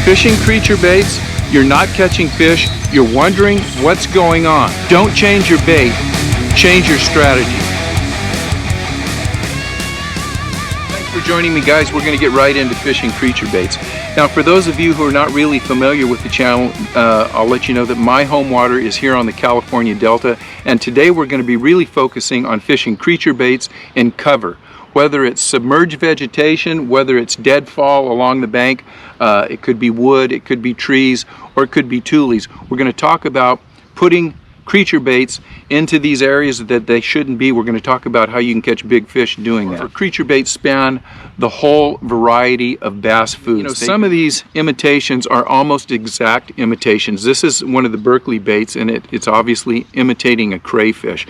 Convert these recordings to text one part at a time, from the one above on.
fishing creature baits, you're not catching fish, you're wondering what's going on. Don't change your bait, change your strategy. Thanks for joining me, guys. We're going to get right into fishing creature baits. Now, for those of you who are not really familiar with the channel, I'll let you know that my home water is here on the California Delta, and today we're going to be really focusing on fishing creature baits in cover. Whether it's submerged vegetation, whether it's deadfall along the bank, it could be wood, it could be trees, or it could be tules. We're going to talk about putting creature baits into these areas that they shouldn't be. We're going to talk about how you can catch big fish doing that. Creature baits span the whole variety of bass foods. You know, some of these imitations are almost exact imitations. This is one of the Berkeley baits, and it's obviously imitating a crayfish.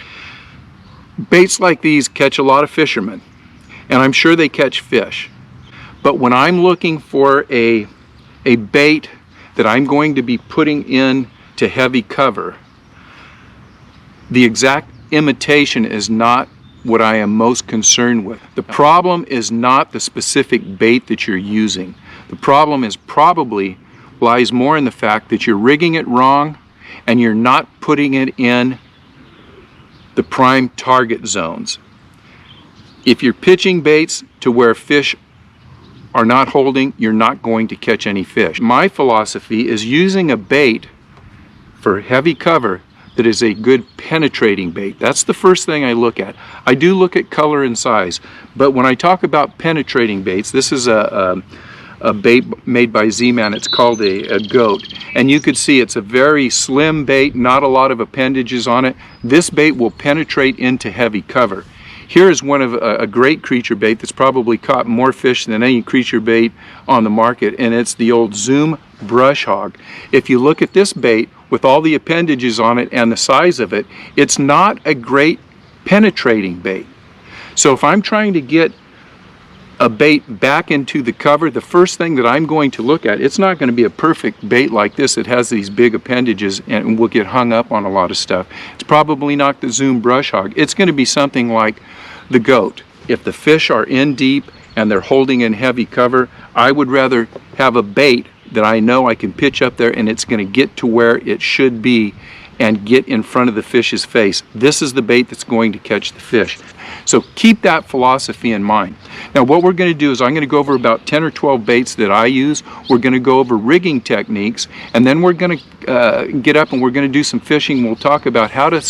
Baits like these catch a lot of fishermen, and I'm sure they catch fish. But when I'm looking for a bait that I'm going to be putting in to heavy cover, the exact imitation is not what I am most concerned with. The problem is not the specific bait that you're using. The problem is probably lies more in the fact that you're rigging it wrong and you're not putting it in the prime target zones. If you're pitching baits to where fish are not holding, you're not going to catch any fish. My philosophy is using a bait for heavy cover that is a good penetrating bait. That's the first thing I look at. I do look at color and size, but when I talk about penetrating baits, this is a bait made by Z-Man. It's called a goat, and you could see it's a very slim bait, not a lot of appendages on it. This bait will penetrate into heavy cover. Here is one of a great creature bait that's probably caught more fish than any creature bait on the market, and it's the old Zoom brush hog. If you look at this bait with all the appendages on it and the size of it, it's not a great penetrating bait. So if I'm trying to get a bait back into the cover, the first thing that I'm going to look at, it's not going to be a perfect bait like this that has these big appendages and will get hung up on a lot of stuff. It's probably not the Zoom brush hog. It's going to be something like the goat. If the fish are in deep and they're holding in heavy cover, I would rather have a bait that I know I can pitch up there and it's going to get to where it should be and get in front of the fish's face. This is the bait that's going to catch the fish. So keep that philosophy in mind. Now what we're going to do is I'm going to go over about 10 or 12 baits that I use. We're going to go over rigging techniques, and then we're going to get up and we're going to do some fishing. We'll talk about how to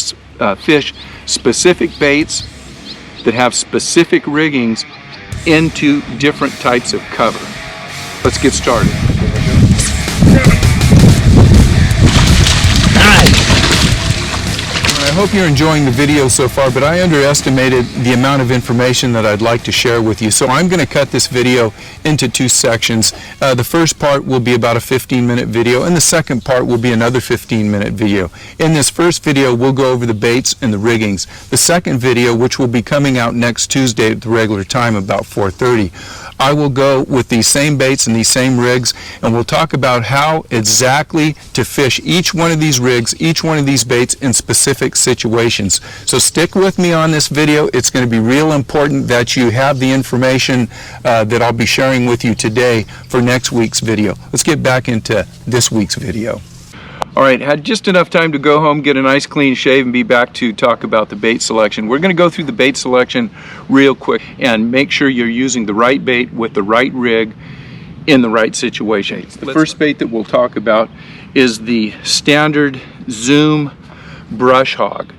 fish specific baits that have specific riggings into different types of cover. Let's get started. I hope you're enjoying the video so far, but I underestimated the amount of information that I'd like to share with you. So I'm going to cut this video into two sections. The first part will be about a 15-minute video, and the second part will be another 15-minute video. In this first video, we'll go over the baits and the riggings. The second video, which will be coming out next Tuesday at the regular time, about 4:30, I will go with these same baits and these same rigs, and we'll talk about how exactly to fish each one of these rigs, each one of these baits in specific situations. So stick with me on this video. It's going to be real important that you have the information that I'll be sharing with you today for next week's video. Let's get back into this week's video. All right, had just enough time to go home, get a nice clean shave, and be back to talk about the bait selection. We're going to go through the bait selection real quick and make sure you're using the right bait with the right rig in the right situation. The first bait that we'll talk about is the standard Zoom brush hog.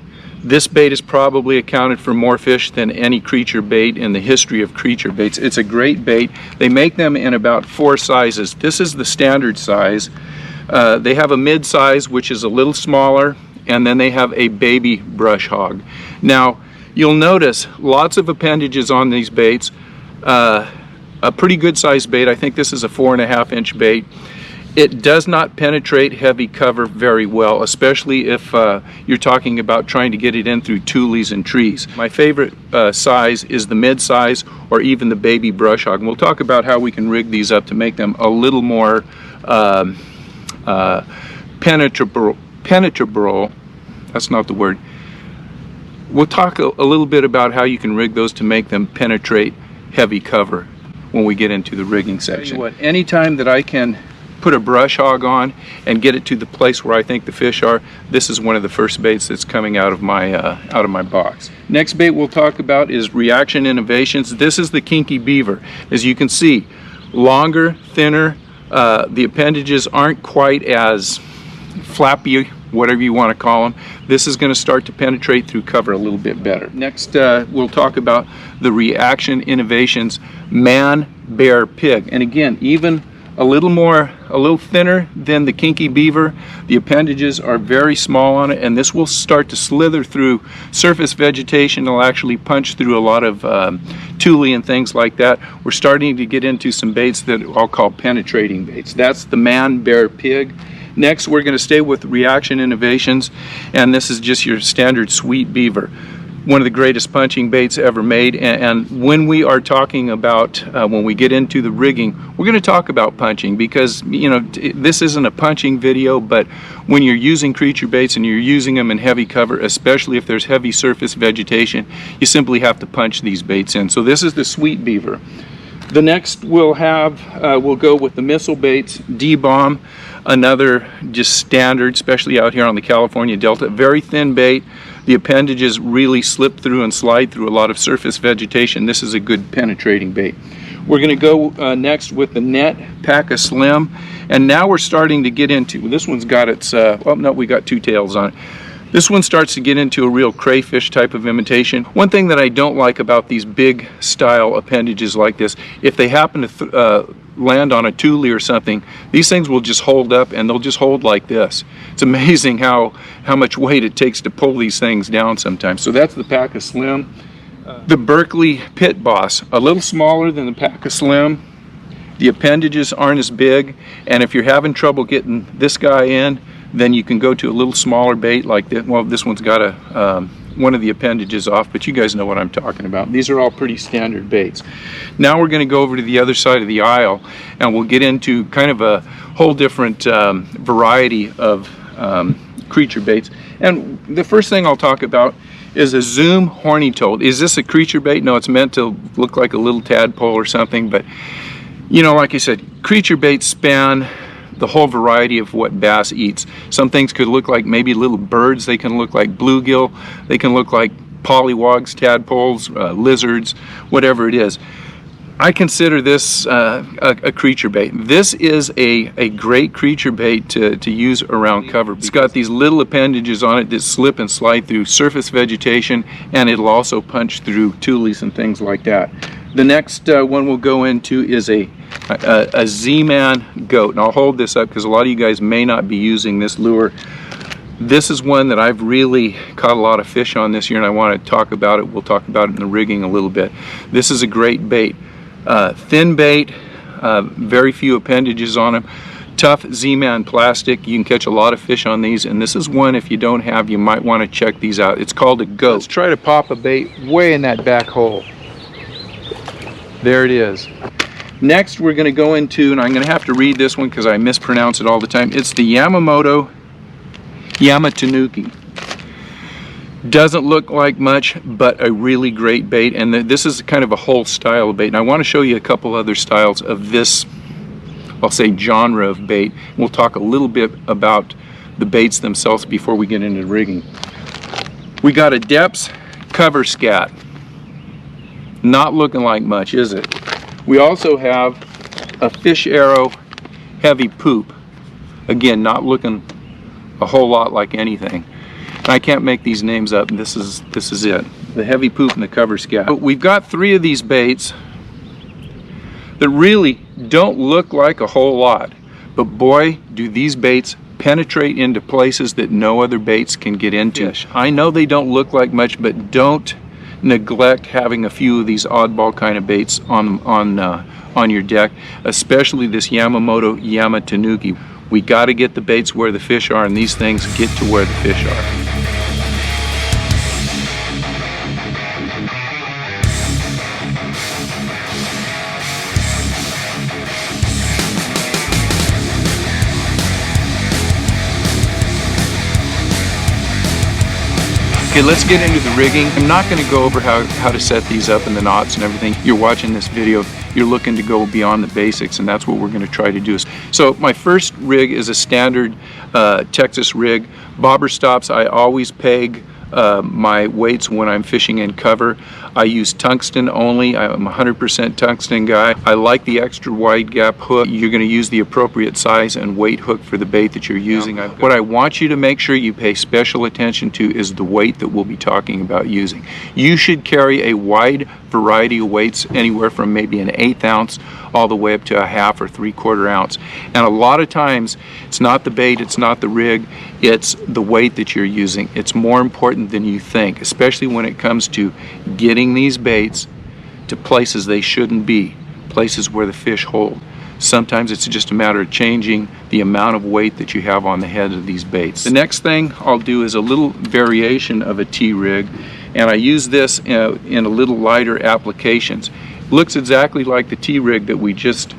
This bait has probably accounted for more fish than any creature bait in the history of creature baits. It's a great bait. They make them in about 4 sizes. This is the standard size. They have a mid-size, which is a little smaller, and then they have a baby brush hog. Now, you'll notice lots of appendages on these baits. A pretty good sized bait. I think this is a 4.5-inch bait. It does not penetrate heavy cover very well, especially if you're talking about trying to get it in through tules and trees. My favorite size is the mid-size or even the baby brush hog. And we'll talk about how we can rig these up to make them a little more penetrable. That's not the word. We'll talk a little bit about how you can rig those to make them penetrate heavy cover when we get into the rigging section. Anytime that I can put a brush hog on and get it to the place where I think the fish are, this is one of the first baits that's coming out of my box. Next bait we'll talk about is Reaction Innovations. This is the Kinky Beaver. As you can see, longer, thinner. The appendages aren't quite as flappy, whatever you want to call them. This is going to start to penetrate through cover a little bit better. Next, we'll talk about the Reaction Innovations Man, Bear, Pig. And again, even a little thinner than the Kinky Beaver. The appendages are very small on it, and this will start to slither through surface vegetation. It'll actually punch through a lot of tule and things like that. We're starting to get into some baits that I'll call penetrating baits. That's the Man, Bear, Pig. Next, we're going to stay with Reaction Innovations, and this is just your standard Sweet Beaver. One of the greatest punching baits ever made, and when we are talking about, when we get into the rigging, we're going to talk about punching, because, you know, this isn't a punching video, but when you're using creature baits and you're using them in heavy cover, especially if there's heavy surface vegetation, you simply have to punch these baits in. So this is the Sweet Beaver. The next we'll go with the missile baits, D-Bomb, another just standard, especially out here on the California Delta. Very thin bait. The appendages really slip through and slide through a lot of surface vegetation. This is a good penetrating bait. We're going to go next with the Net Paca Slim, and now we're starting to get into, this one's got its, oh no, we got two tails on it. This one starts to get into a real crayfish type of imitation. One thing that I don't like about these big style appendages like this, if they happen to land on a tule or something, these things will just hold up, and they'll just hold like this. It's amazing how much weight it takes to pull these things down sometimes. So that's the Paca Slim. The Berkeley Pit Boss, a little smaller than the Paca Slim. The appendages aren't as big, and if you're having trouble getting this guy in, then you can go to a little smaller bait like this. Well, this one's got one of the appendages off, but you guys know what I'm talking about. These are all pretty standard baits. Now we're going to go over to the other side of the aisle, and we'll get into kind of a whole different variety of creature baits. And the first thing I'll talk about is a Zoom Horny Toad. Is this a creature bait? No, it's meant to look like a little tadpole or something, but you know, like I said, creature baits span the whole variety of what bass eats. Some things could look like maybe little birds. They can look like bluegill. They can look like pollywogs, tadpoles, lizards, whatever it is. I consider this a creature bait. This is a great creature bait to use around cover. It's got these little appendages on it that slip and slide through surface vegetation, and it'll also punch through tules and things like that. The next one we'll go into is a Z-Man Goat, and I'll hold this up because a lot of you guys may not be using this lure. This is one that I've really caught a lot of fish on this year, and I want to talk about it. We'll talk about it in the rigging a little bit. This is a great bait. Thin bait, very few appendages on them. Tough Z-Man plastic. You can catch a lot of fish on these, and this is one, if you don't have, you might want to check these out. It's called a Goat. Let's try to pop a bait way in that back hole. There it is. Next we're going to go into, and I'm going to have to read this one because I mispronounce it all the time. It's the Yamamoto Yamatanuki. Doesn't look like much, but a really great bait, and this is kind of a whole style of bait. And I want to show you a couple other styles of this, I'll say, genre of bait. We'll talk a little bit about the baits themselves before we get into rigging. We got a Depths Cover Scat. Not looking like much, is it? We also have a Fish Arrow Heavy Poop. Again, not looking a whole lot like anything. And I can't make these names up. This is it. The Heavy Poop and the Cover Scat. But we've got three of these baits that really don't look like a whole lot. But boy, do these baits penetrate into places that no other baits can get into. I know they don't look like much, but don't neglect having a few of these oddball kind of baits on your deck, especially this Yamamoto Yamatanuki. We got to get the baits where the fish are, and these things get to where the fish are. Okay, let's get into the rigging. I'm not going to go over how to set these up and the knots and everything. You're watching this video you're looking to go beyond the basics, and that's what we're going to try to do. So my first rig is a standard Texas rig. Bobber stops, I always peg my weights when I'm fishing in cover. I use tungsten only. I'm a 100% tungsten guy. I like the extra wide gap hook. You're going to use the appropriate size and weight hook for the bait that you're using. What I want you to make sure you pay special attention to is the weight that we'll be talking about using. You should carry a wide variety of weights, anywhere from maybe an 1/8 ounce all the way up to a 1/2 or 3/4 ounce. And a lot of times it's not the bait, it's not the rig, it's the weight that you're using. It's more important than you think, especially when it comes to getting these baits to places they shouldn't be, places where the fish hold. Sometimes it's just a matter of changing the amount of weight that you have on the head of these baits. The next thing I'll do is a little variation of a T-rig, and I use this in a little lighter applications. Looks exactly like the T-rig that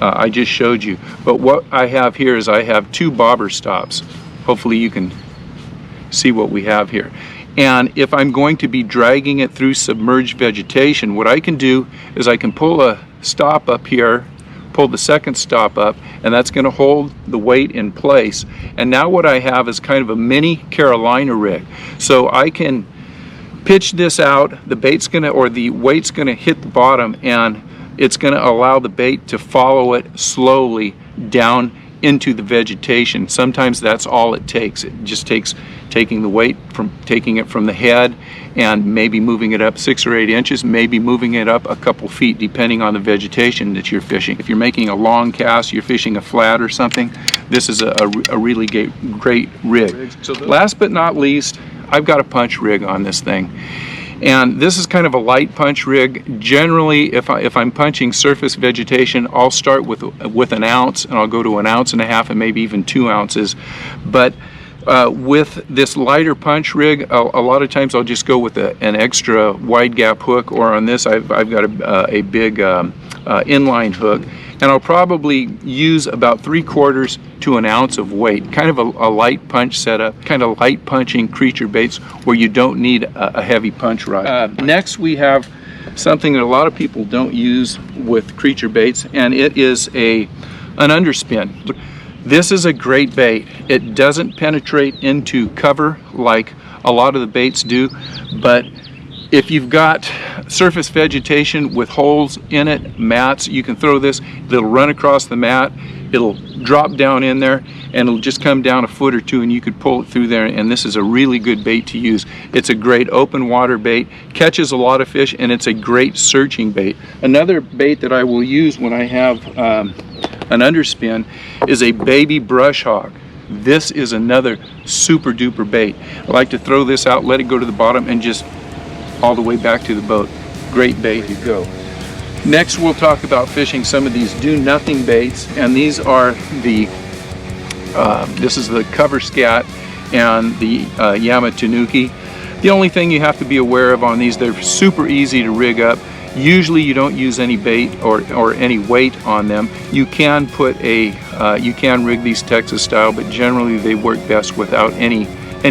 I just showed you, but what I have here is I have 2 bobber stops. Hopefully you can see what we have here. And if I'm going to be dragging it through submerged vegetation, what I can do is I can pull a stop up here, pull the second stop up, and that's going to hold the weight in place. And now what I have is kind of a mini Carolina rig. So I can pitch this out, the weight's gonna hit the bottom, and it's gonna allow the bait to follow it slowly down into the vegetation. Sometimes that's all it takes. It just takes taking it from the head and maybe moving it up 6 or 8 inches, maybe moving it up a couple feet, depending on the vegetation that you're fishing. If you're making a long cast, you're fishing a flat or something, this is a really great rig. Last but not least, I've got a punch rig on this thing. And this is kind of a light punch rig. Generally, if I'm punching surface vegetation, I'll start with 1 ounce, and I'll go to 1.5 ounces and maybe even 2 ounces. But with this lighter punch rig, a lot of times I'll just go with an extra wide gap hook, or on this I've got a big inline hook, and I'll probably use about 3/4 to 1 ounce of weight. Kind of a light punch setup, kind of light punching creature baits where you don't need a heavy punch rod. Next we have something that a lot of people don't use with creature baits, and it is an underspin. This is a great bait. It doesn't penetrate into cover like a lot of the baits do, but if you've got surface vegetation with holes in it, mats, you can throw this, it'll run across the mat, it'll drop down in there, and it'll just come down 1 foot or 2, and you could pull it through there, and this is a really good bait to use. It's a great open water bait, catches a lot of fish, and it's a great searching bait. Another bait that I will use when I have an underspin is a baby brush hog. This is another super duper bait. I like to throw this out, let it go to the bottom, and just all the way back to the boat. Great bait to go. Next we'll talk about fishing some of these do nothing baits, and these are this is the cover scat and the Yamatanuki. The only thing you have to be aware of on these, they're super easy to rig up. Usually you don't use any bait or any weight on them. You can you can rig these Texas style, but generally they work best without any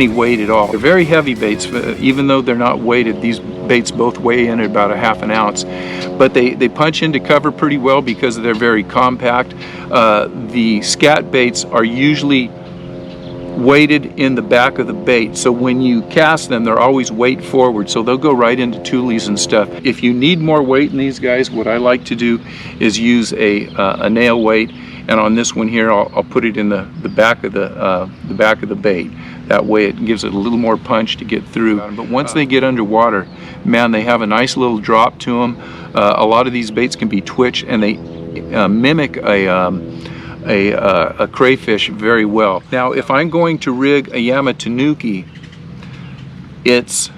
weight at all. They're very heavy baits, even though they're not weighted. These baits both weigh in at about 1/2 ounce, but they punch into cover pretty well because they're very compact. The scat baits are usually weighted in the back of the bait, so when you cast them, they're always weight forward, so they'll go right into tulies and stuff. If you need more weight in these guys, what I like to do is use a nail weight, and on this one here I'll put it in the back of the bait. That way it gives it a little more punch to get through. But once they get underwater, man, they have a nice little drop to them. A lot of these baits can be twitched, and they mimic a crayfish very well. Now, if I'm going to rig a Yamatanuki, it's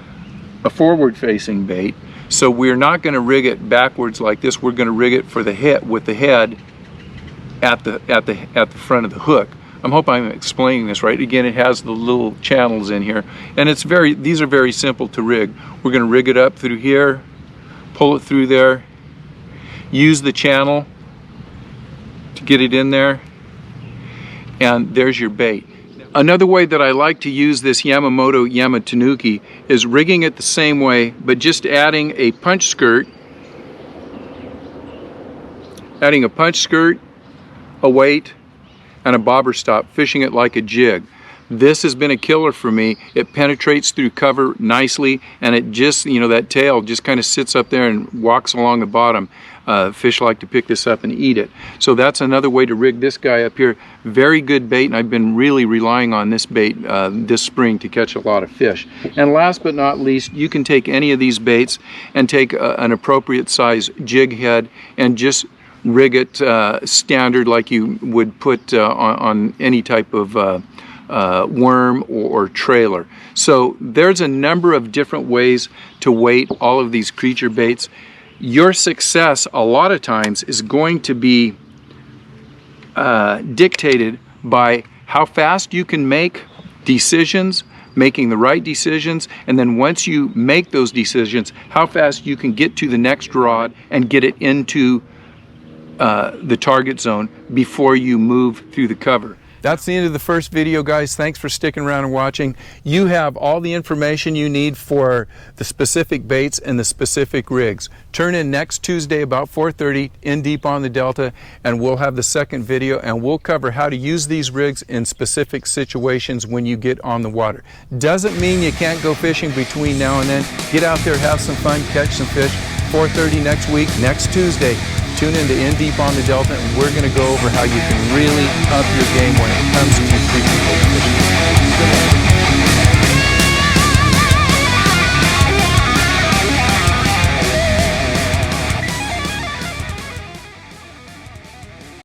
a forward-facing bait, so we're not going to rig it backwards like this. We're going to rig it for the head, with the head at the front of the hook. I hope I'm explaining this right. Again, it has the little channels in here, and these are very simple to rig. We're going to rig it up through here, pull it through there, use the channel to get it in there, and there's your bait. Another way that I like to use this Yamamoto Yamatanuki is rigging it the same way, but just adding a punch skirt adding a punch skirt, a weight, and a bobber stop, fishing it like a jig. This has been a killer for me. It penetrates through cover nicely, and it just, you know, that tail just kind of sits up there and walks along the bottom. Fish like to pick this up and eat it. So that's another way to rig this guy up here. Very good bait, and I've been really relying on this bait this spring to catch a lot of fish. And last but not least, you can take any of these baits and take an appropriate size jig head and just rig it standard like you would put on any type of worm or trailer. So there's a number of different ways to weight all of these creature baits. Your success a lot of times is going to be dictated by how fast you can make decisions, making the right decisions, and then once you make those decisions, how fast you can get to the next rod and get it into the target zone before you move through the cover. That's the end of the first video, guys. Thanks for sticking around and watching. You have all the information you need for the specific baits and the specific rigs. Turn in next Tuesday about 4:30 in Deep on the Delta, and we'll have the second video, and we'll cover how to use these rigs in specific situations when you get on the water. Doesn't mean you can't go fishing between now and then. Get out there, have some fun, catch some fish. 4:30 next week, next Tuesday. Tune in to In Deep on the Delta, and we're going to go over how you can really up your game when it comes to creature bait fishing. Good luck.